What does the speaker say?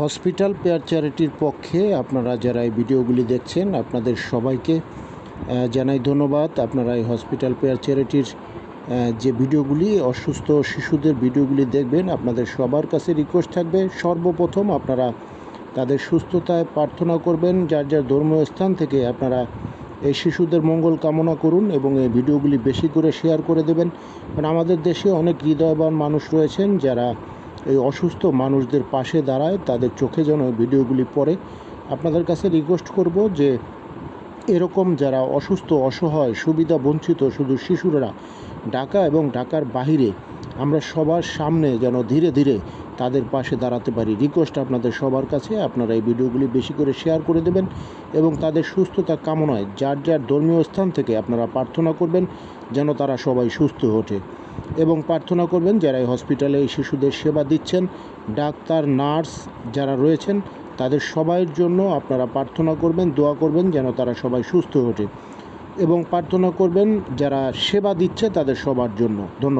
Hospital pair চ্যারিটির পক্ষে আপনারা যারা এই ভিডিওগুলি দেখছেন আপনাদের সবাইকে জানাই ধন্যবাদ। আপনারা এই হসপিটাল পেয়ার চ্যারিটির যে ভিডিওগুলি অসুস্থ শিশুদের ভিডিওগুলি দেখবেন, আপনাদের সবার কাছে রিকোয়েস্ট থাকবে সর্বপ্রথম আপনারা তাদের সুস্থতায় প্রার্থনা করবেন। যার যার ধর্মীয় স্থান থেকে আপনারা এই শিশুদের মঙ্গল কামনা করুন এবং এই ভিডিওগুলি বেশি করে শেয়ার করে দেবেন। কারণ আমাদের দেশে অনেক হৃদয়বান মানুষ রয়েছেন যারা এই অসুস্থ মানুষদের পাশে দাঁড়ায়, তাদের চোখে যেন ভিডিওগুলি পড়ে। আপনাদের কাছে রিকোয়েস্ট করব যে এরকম যারা অসুস্থ, অসহায়, সুবিধা বঞ্চিত শুধু শিশুরা ঢাকা এবং ঢাকার বাহিরে আমরা সবার সামনে যেন ধীরে ধীরে তাদের পাশে দাঁড়াতে পারি। রিকোয়েস্ট আপনাদের সবার কাছে, আপনারা এই ভিডিওগুলি বেশি করে শেয়ার করে দেবেন এবং তাদের সুস্থতা কামনায় যার যার ধর্মীয় স্থান থেকে আপনারা প্রার্থনা করবেন যেন তারা সবাই সুস্থ ওঠে। এবং প্রার্থনা করবেন যারা এই হসপিটালে এই শিশুদের সেবা দিচ্ছেন, ডাক্তার, নার্স যারা রয়েছেন তাদের সবাইয়ের জন্য আপনারা প্রার্থনা করবেন, দোয়া করবেন যেন তারা সবাই সুস্থ ওঠে এবং প্রার্থনা করবেন যারা সেবা দিচ্ছে তাদের সবার জন্য। ধন্যবাদ।